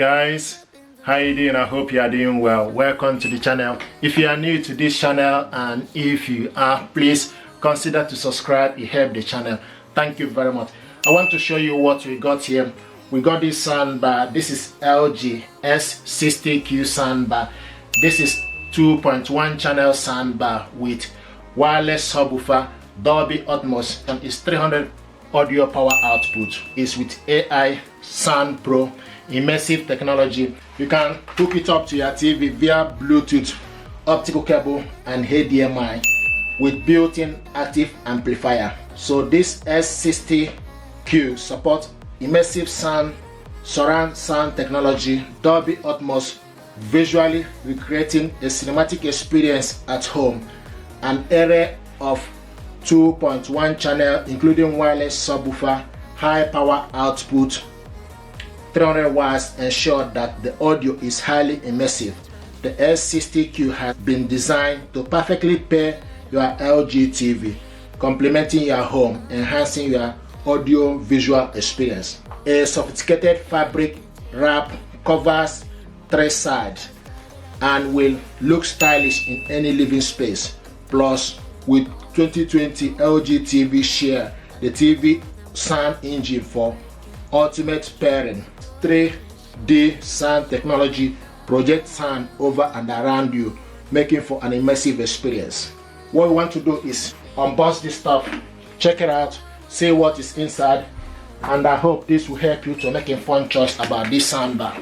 guys, how you doing? I hope you are doing well. Welcome to the channel. If you are new to this channel, and if you are, please consider to subscribe. It helps the channel. Thank you very much. I want to show you what we got here. We got this soundbar. This is LG S60Q soundbar. This is 2.1 channel soundbar with wireless subwoofer, Dolby Atmos, and it's 300 audio power output. It's with AI Sound Pro immersive technology. You can hook it up to your TV via Bluetooth, optical cable, and HDMI with built-in active amplifier. So this S60Q supports immersive sound, surround sound technology, Dolby Atmos, visually recreating a cinematic experience at home. An array of 2.1 channel including wireless subwoofer, high power output, 300 watts ensure that the audio is highly immersive. The S60Q has been designed to perfectly pair your LG TV, complementing your home, enhancing your audio visual experience. A sophisticated fabric wrap covers 3 sides and will look stylish in any living space. Plus, with 2020 LG TV share the TV sound engine for ultimate pairing. 3D sound technology projects sound over and around you, making for an immersive experience. What we want to do is unbox this stuff, check it out, see what is inside, and I hope this will help you to make a fun choice about this soundbar.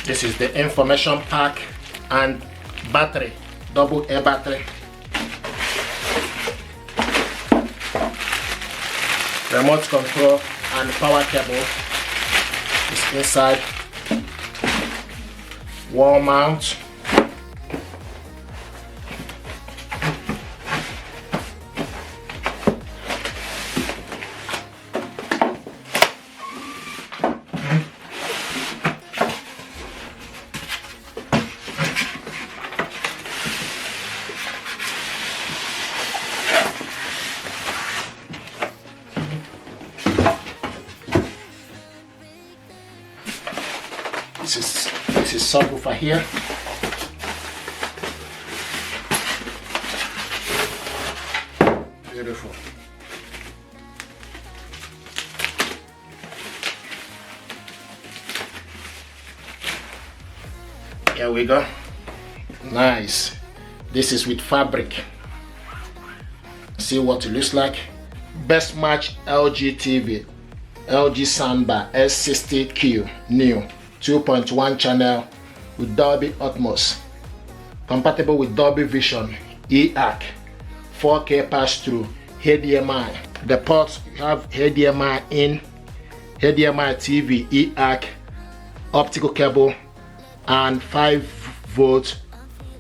This is the information pack and battery, double A battery, remote control and power cable is inside, wall mount, this is subwoofer here. Beautiful. Here we go. Nice. This is with fabric. See what it looks like. Best match LG TV, LG soundbar S60Q new 2.1 channel with Dolby Atmos, compatible with Dolby Vision, ARC, 4K pass-through, HDMI. The ports have HDMI in, HDMI TV, ARC, optical cable, and 5V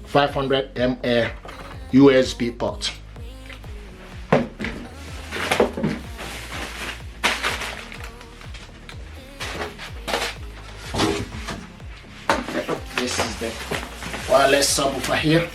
500 mAh USB port. This is the wireless subwoofer here.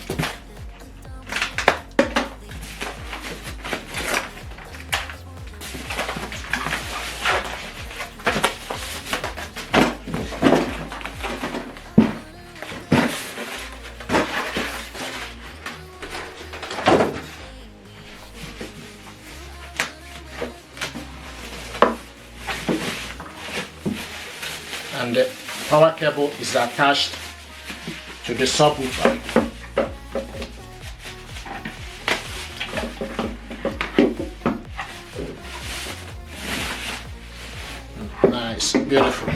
and the power cable is attached to the subwoofer. Nice, beautiful.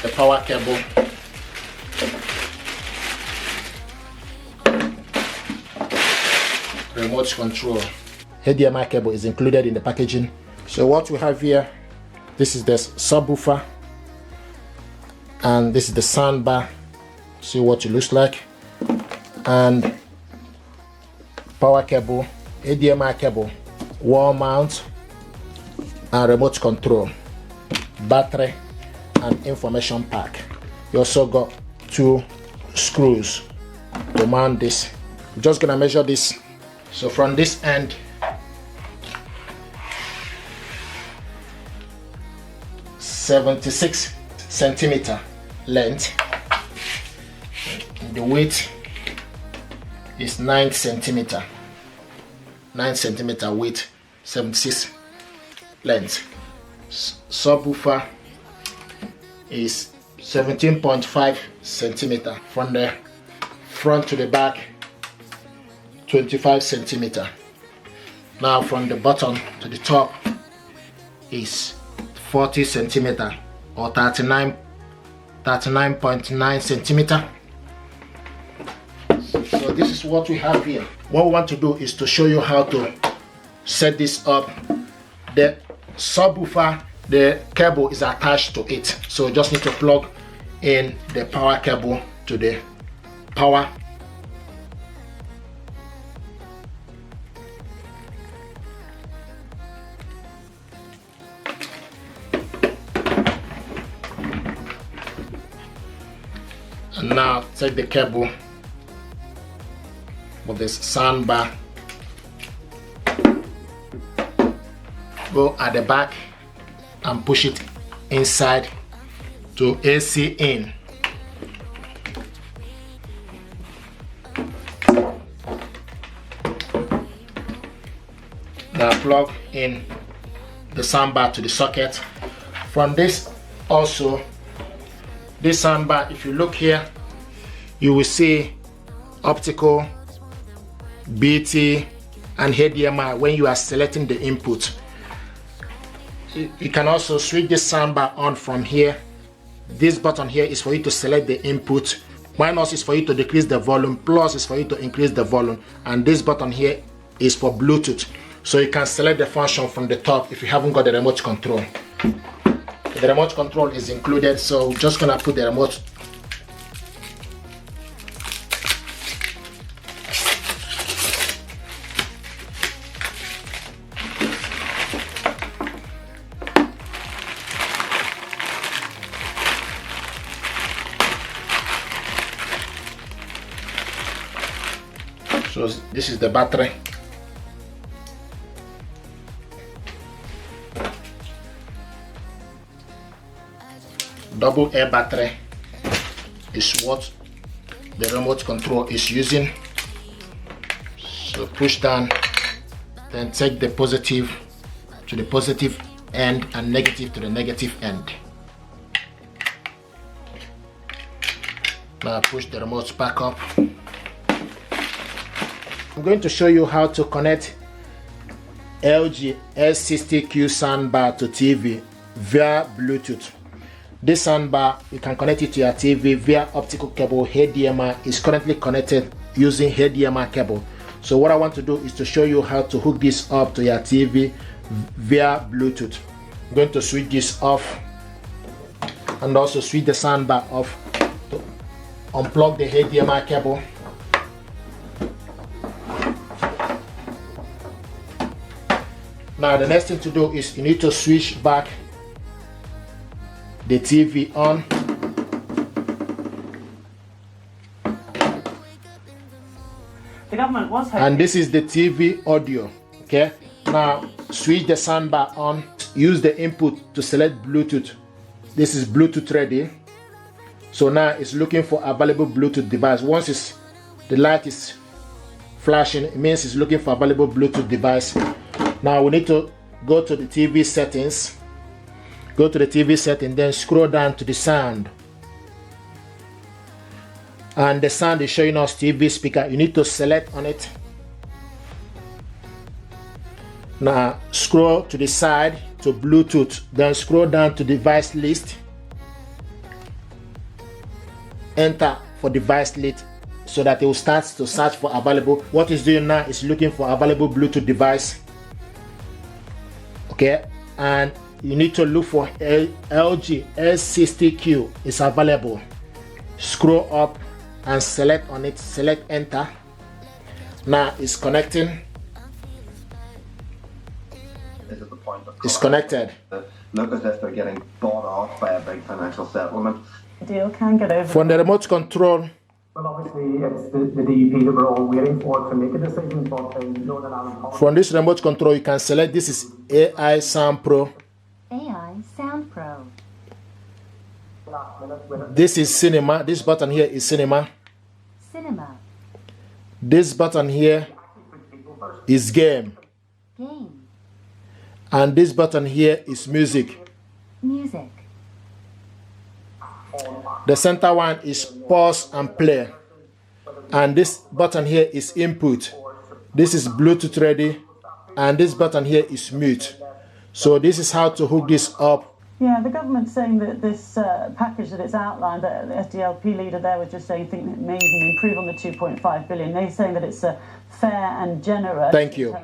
The power cable, remote control. HDMI cable is included in the packaging. So what we have here, this is the subwoofer and this is the soundbar. See what it looks like, and power cable, HDMI cable, wall mount, and remote control, battery, and information pack. You also got 2 screws to mount this. I'm just gonna measure this. So from this end, (76 centimeter) length. The width is 9 centimeter. 9 centimeter width, 76 length. Subwoofer is 17.5 centimeter from the front to the back, 25 centimeter. Now from the bottom to the top is 40 centimeter or 39.9 centimeter. So this is what we have here. What we want to do is to show you how to set this up. The subwoofer, the cable is attached to it, so you just need to plug in the power cable to the power. And now take the cable with this soundbar, go at the back and push it inside to AC in. Now plug in the soundbar to the socket. From this also, this soundbar, if you look here, you will see optical, BT, and HDMI when you are selecting the input. You can also switch this soundbar on from here. This button here is for you to select the input. Minus is for you to decrease the volume. Plus is for you to increase the volume. And this button here is for Bluetooth. So you can select the function from the top if you haven't got the remote control. The remote control is included, so we're just gonna put the remote. So this is the battery. Double A battery is what the remote control is using. So push down, then take the positive to the positive end and negative to the negative end. Now push the remote back up. I'm going to show you how to connect LG S60Q soundbar to TV via Bluetooth. This soundbar, you can connect it to your TV via optical cable. HDMI is currently connected using HDMI cable. So what I want to do is to show you how to hook this up to your TV via Bluetooth. I'm going to switch this off and also switch the soundbar off to unplug the HDMI cable. Now the next thing to do is you need to switch back the TV on. government was hoping. And this is the TV audio. Okay, now switch the soundbar on. Use the input to select Bluetooth. This is Bluetooth ready. So now it's looking for available Bluetooth device. Once the light is flashing, it means it's looking for available Bluetooth device. Now we need to go to the TV settings. Go to the TV setting, then scroll down to the sound. And the sound is showing us TV speaker. You need to select on it. Now scroll to the side to Bluetooth, then scroll down to device list. Enter for device list so that it will start to search for available. What it's doing now is looking for available Bluetooth device. Okay, and you need to look for LG S60Q is available. Scroll up and select on it, select enter. Now it's connecting. This is the point of It's connected. Look as if they're getting bought off by a big financial settlement. The deal can get over. From the remote control, Well, obviously, it's the DEP that we're all waiting for to make a decision, but in Northern Ireland... from this remote control, you can select this is AI Sound Pro. AI Sound Pro. This is cinema. This button here is cinema. Cinema. This button here is game. Game. And this button here is music. Music. The center one is pause and play. And this button here is input. This is Bluetooth ready. And this button here is mute. So this is how to hook this up. Yeah, the government's saying that this package that it's outlined, the SDLP leader there was just saying, think it may even improve on the 2.5 billion. They're saying that it's fair and generous. Thank you.